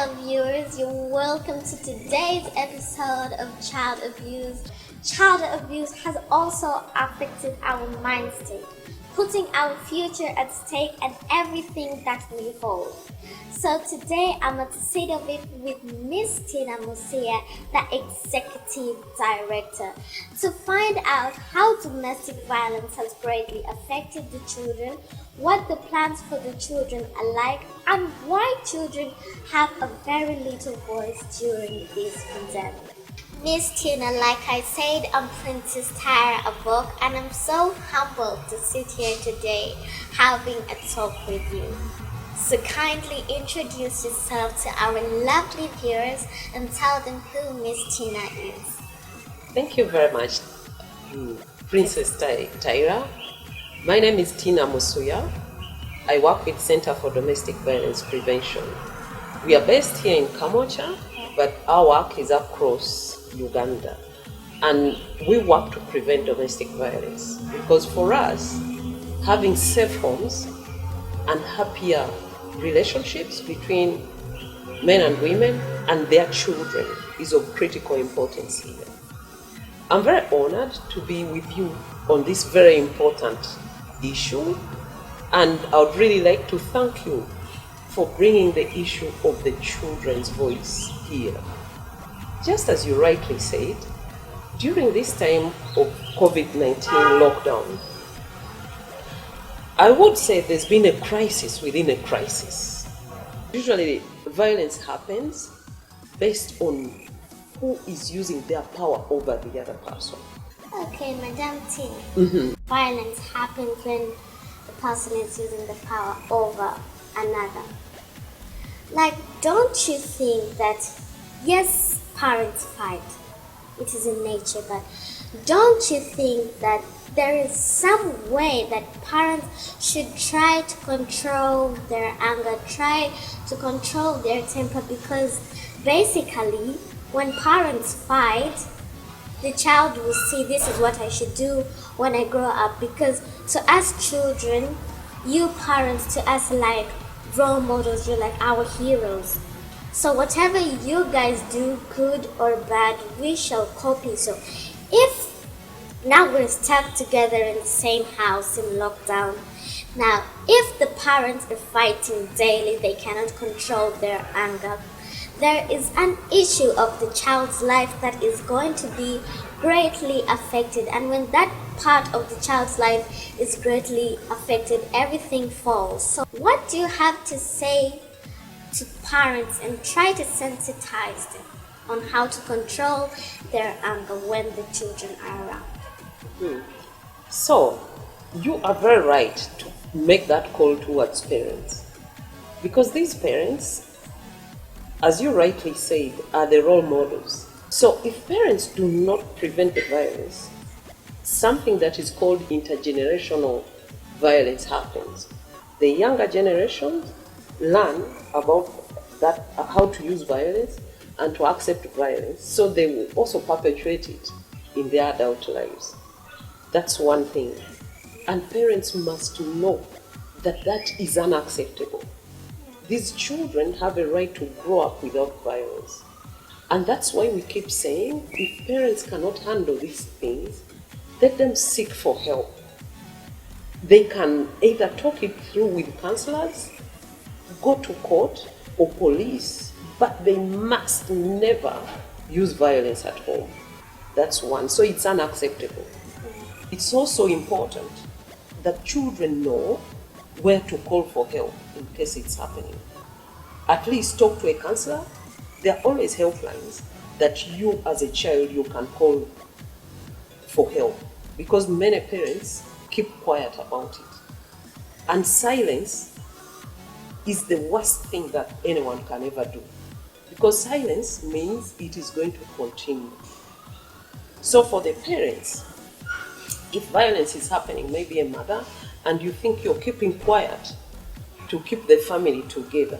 Hello viewers, you're welcome to today's episode of Child Abuse. Child abuse has also affected our mind state, putting our future at stake and everything that we hold. So today I'm at CEDOVIP with Miss Tina Musuya, the Executive Director, to find out how domestic violence has greatly affected the children, what the plans for the children are like, and why children have a very little voice during this pandemic. Miss Tina, like I said, I'm Princess Tyra Abok, and I'm so humbled to sit here today having a talk with you. So kindly introduce yourself to our lovely viewers and tell them who Miss Tina is. Thank you very much, Princess Tyra. My name is Tina Musuya. I work with Center for Domestic Violence Prevention. We are based here in Kamocha, but our work is across Uganda. And we work to prevent domestic violence because for us, having safe homes and happier relationships between men and women and their children is of critical importance here. I'm very honored to be with you on this very important issue, and I would really like to thank you for bringing the issue of the children's voice here. Just as you rightly said, during this time of COVID-19 lockdown, I would say there's been a crisis within a crisis. Usually violence happens based on who is using their power over the other person. Okay, Madam Tina. Violence happens when the person is using the power over another. Like, don't you think that, yes, parents fight, it is in nature, but don't you think that there is some way that parents should try to control their anger, try to control their temper? Because basically, when parents fight, the child will see this is what I should do when I grow up. Because to us children, you parents to us like role models, you're like our heroes. So whatever you guys do, good or bad, we shall copy. So if now we're stuck together in the same house in lockdown, now if the parents are fighting daily, they cannot control their anger, there is an issue of the child's life that is going to be greatly affected. And when that part of the child's life is greatly affected, everything falls. So what do you have to say to parents and try to sensitize them on how to control their anger when the children are around? So, you are very right to make that call towards parents. Because these parents, as you rightly said, are the role models. So if parents do not prevent the violence, something that is called intergenerational violence happens. The younger generations learn about that, how to use violence and to accept violence, so they will also perpetuate it in their adult lives. That's one thing. And parents must know that that is unacceptable. These children have a right to grow up without violence. And that's why we keep saying, if parents cannot handle these things, let them seek for help. They can either talk it through with counselors, go to court or police, but they must never use violence at home. That's one. So it's unacceptable. It's also important that children know where to call for help in case it's happening. At least talk to a counselor. There are always helplines that you as a child you can call for help, because many parents keep quiet about it. And silence is the worst thing that anyone can ever do, because silence means it is going to continue. So for the parents, if violence is happening, maybe a mother, and you think you're keeping quiet to keep the family together,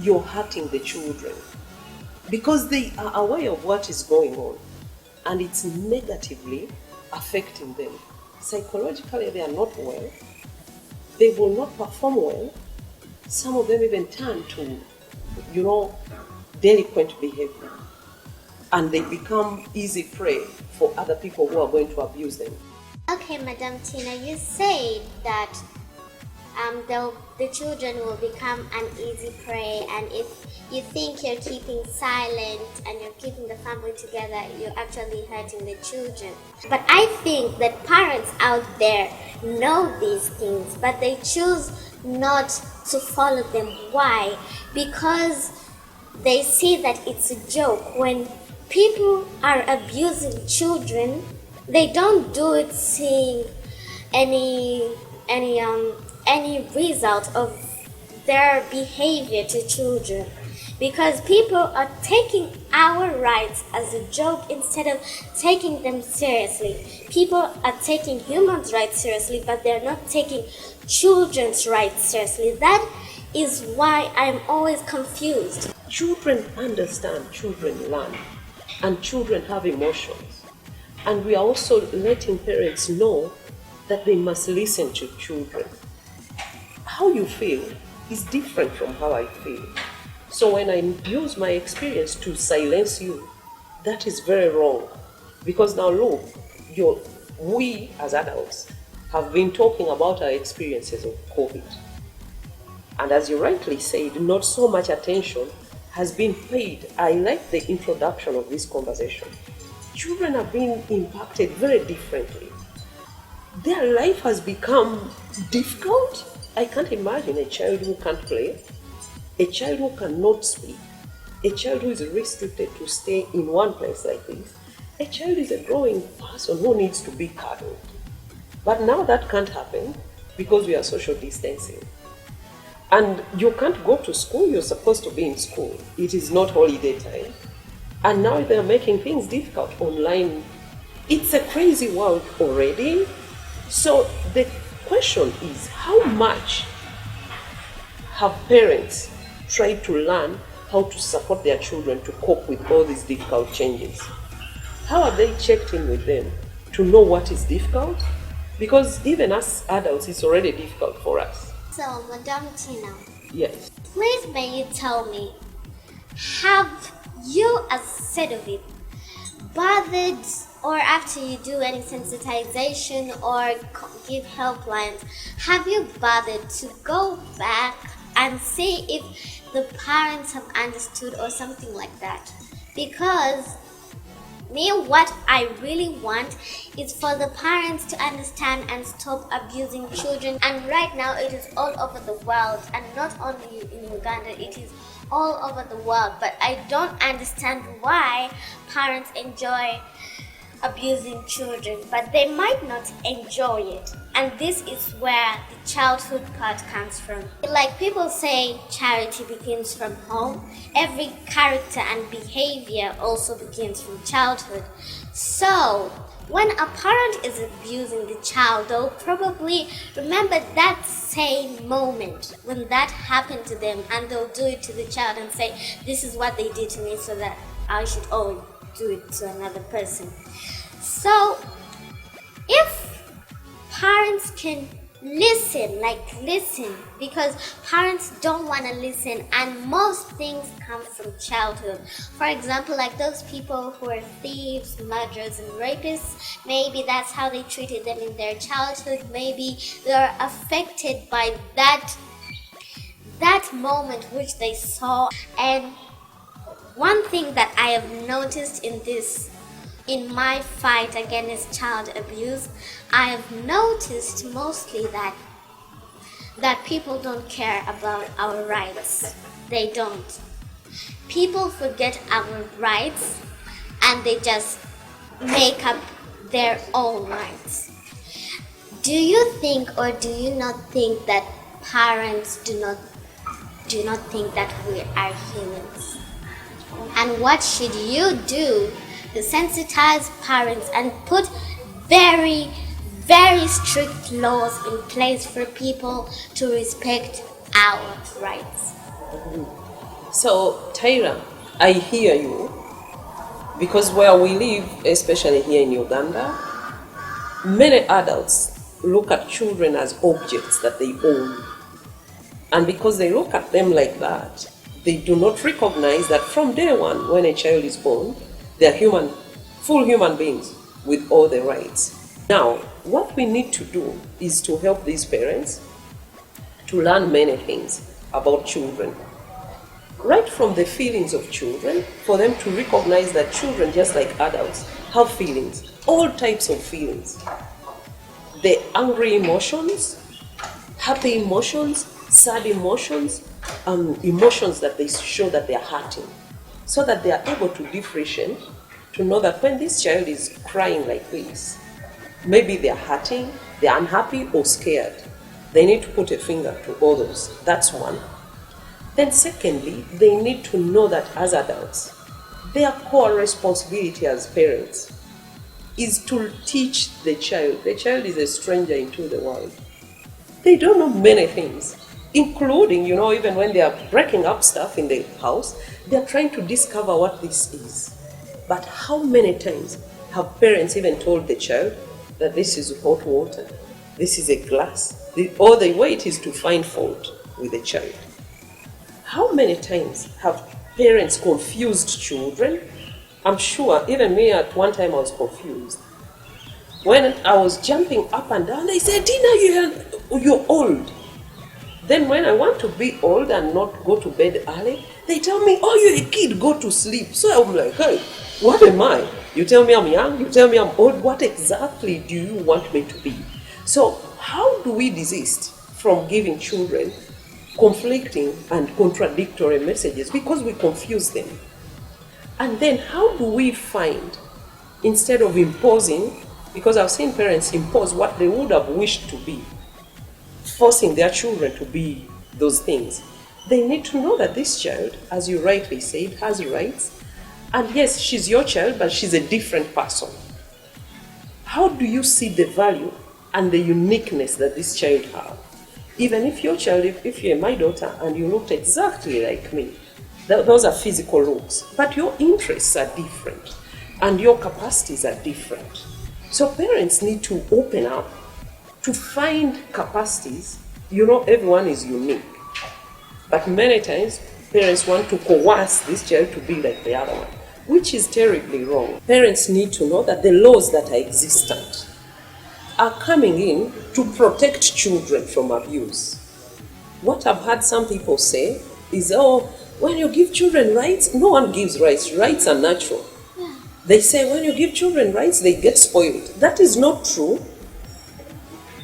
you're hurting the children, because they are aware of what is going on and it's negatively affecting them. Psychologically, they are not well. They will not perform well. Some of them even turn to, delinquent behavior, and they become easy prey for other people who are going to abuse them. Okay, Madam Tina, you said that the children will become an easy prey, and if you think you're keeping silent and you're keeping the family together, you're actually hurting the children. But I think that parents out there know these things, but they choose not to follow them. Why? Because they see that it's a joke. When people are abusing children, they don't do it seeing any result of their behavior to children, because people are taking our rights as a joke instead of taking them seriously. People are taking humans' rights seriously, but they're not taking children's rights seriously. That is why I'm always confused. Children understand, children learn, and children have emotions. And we are also letting parents know that they must listen to children. How you feel is different from how I feel. So when I use my experience to silence you, that is very wrong. Because now look, we as adults have been talking about our experiences of COVID. And as you rightly said, not so much attention has been paid. I like the introduction of this conversation. Children are being impacted very differently. Their life has become difficult. I can't imagine a child who can't play, a child who cannot speak, a child who is restricted to stay in one place like this. A child is a growing person who needs to be cuddled. But now that can't happen because we are social distancing. And you can't go to school, you're supposed to be in school. It is not holiday time. And now they're making things difficult online. It's a crazy world already. So the question is, how much have parents tried to learn how to support their children to cope with all these difficult changes? How have they checked in with them to know what is difficult? Because even as adults, it's already difficult for us. So, Madam Tina, Yes. please may you tell me, have you as CEDOVIP bothered, or after you do any sensitization or give helplines, have you bothered to go back and see if the parents have understood or something like that? Because what I really want is for the parents to understand and stop abusing children. And right now it is all over the world, and not only in Uganda, it is all over the world. But I don't understand why parents enjoy abusing children, but they might not enjoy it. And this is where the childhood part comes from. Like people say, charity begins from home. Every character and behavior also begins from childhood. So when a parent is abusing the child, they'll probably remember that same moment when that happened to them, and they'll do it to the child and say, this is what they did to me, so that I should always do it to another person. So if parents can listen, because parents don't want to listen, and most things come from childhood. For example, like those people who are thieves, murderers, and rapists, maybe that's how they treated them in their childhood. Maybe they're affected by that moment which they saw. And one thing that I have noticed in my fight against child abuse, I have noticed mostly that people don't care about our rights. They don't. People forget our rights and they just make up their own rights. Do you think, or do you not think that parents do not think that we are humans? And what should you do to sensitize parents and put very, very strict laws in place for people to respect our rights? So, Tyra, I hear you, because where we live, especially here in Uganda, many adults look at children as objects that they own. And because they look at them like that, They do not recognize that from day one, when a child is born, they are full human beings with all the rights. Now, what we need to do is to help these parents to learn many things about children. Right from the feelings of children, for them to recognize that children, just like adults, have feelings, all types of feelings. The angry emotions, happy emotions, sad emotions, emotions that they show that they are hurting, so that they are able to differentiate, to know that when this child is crying like this, maybe they are hurting, they are unhappy or scared. They need to put a finger to all those. That's one. Then secondly, they need to know that as adults, their core responsibility as parents is to teach the child. The child is a stranger into the world. They don't know many things, including, even when they are breaking up stuff in the house, they are trying to discover what this is. But how many times have parents even told the child that this is hot water, this is a glass? All they wait is to find fault with the child. How many times have parents confused children? I'm sure even me at one time I was confused. When I was jumping up and down, they said, Tina, you're old. Then when I want to be old and not go to bed early, they tell me, oh, you're a kid, go to sleep. So I'm like, hey, what am I? You tell me I'm young, you tell me I'm old. What exactly do you want me to be? So how do we desist from giving children conflicting and contradictory messages? Because we confuse them. And then how do we find, instead of imposing, because I've seen parents impose what they would have wished to be, forcing their children to be those things. They need to know that this child, as you rightly said, has rights. And yes, she's your child, but she's a different person. How do you see the value and the uniqueness that this child has? Even if your child, if you're my daughter and you looked exactly like me, those are physical looks, but your interests are different and your capacities are different. So parents need to open up to find capacities. Everyone is unique, but many times parents want to coerce this child to be like the other one, which is terribly wrong. Parents need to know that the laws that are existent are coming in to protect children from abuse. What I've heard some people say is, when you give children rights, no one gives rights. Rights are natural. They say when you give children rights, they get spoiled. That is not true.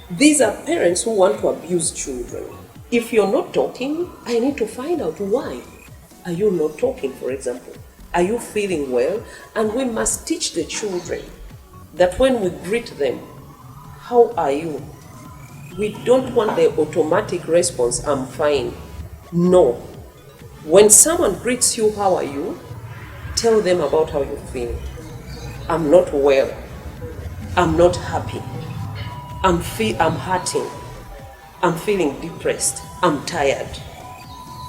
These are parents who want to abuse children. If you're not talking, I need to find out why. Are you not talking, for example? Are you feeling well? And we must teach the children that when we greet them, how are you? We don't want the automatic response, I'm fine. No. When someone greets you, how are you? Tell them about how you feel. I'm not well. I'm not happy. I'm hurting. I'm feeling depressed. I'm tired.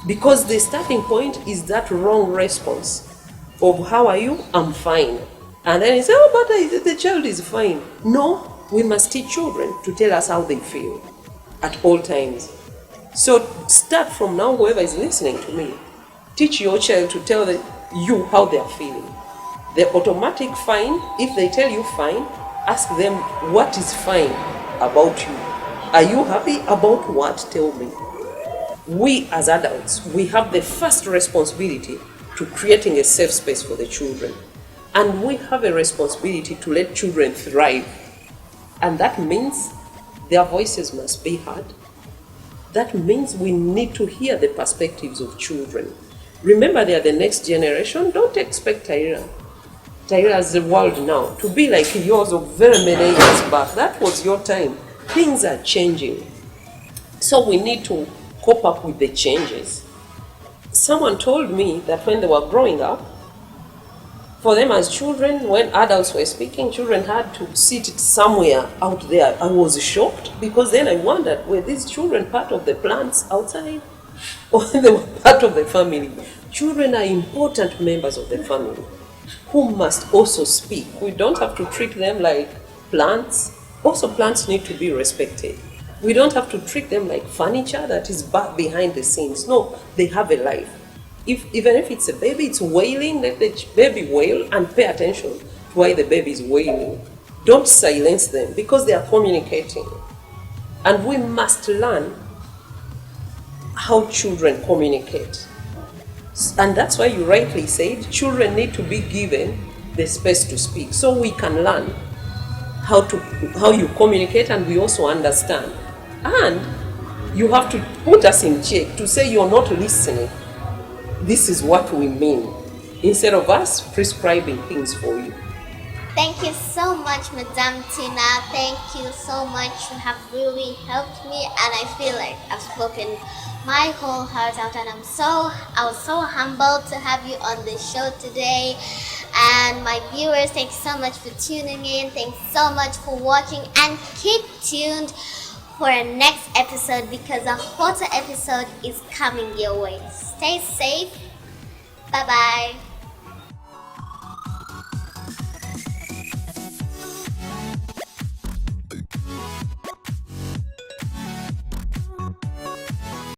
Because the starting point is that wrong response of how are you? I'm fine. And then you say, but the child is fine. No, we must teach children to tell us how they feel at all times. So start from now, whoever is listening to me, teach your child to tell you how they are feeling. The automatic fine, if they tell you fine, ask them what is fine about you. Are you happy about what? Tell me. We as adults, we have the first responsibility to creating a safe space for the children. And we have a responsibility to let children thrive. And that means their voices must be heard. That means we need to hear the perspectives of children. Remember, they are the next generation. Don't expect Tyra's the world now to be like yours of very many years back. That was your time. Things are changing. So we need to cope up with the changes. Someone told me that when they were growing up, for them as children, when adults were speaking, children had to sit somewhere out there. I was shocked because then I wondered, were these children part of the plants outside or they were part of the family? Children are important members of the family who must also speak. We don't have to treat them like plants. Also, plants need to be respected. We don't have to treat them like furniture that is back behind the scenes. No, they have a life. Even if it's a baby, it's wailing, let the baby wail and pay attention to why the baby is wailing. Don't silence them because they are communicating. And we must learn how children communicate. And that's why you rightly said children need to be given the space to speak so we can learn how you communicate and we also understand. And you have to put us in check to say you're not listening. This is what we mean, instead of us prescribing things for you. Thank you so much, Madame Tina. Thank you so much. You have really helped me, and I feel like I've spoken my whole heart out, and I was so humbled to have you on the show today. And my viewers, thanks so much for tuning in. Thanks so much for watching, and keep tuned for a next episode because a hotter episode is coming your way. Stay safe. Bye bye.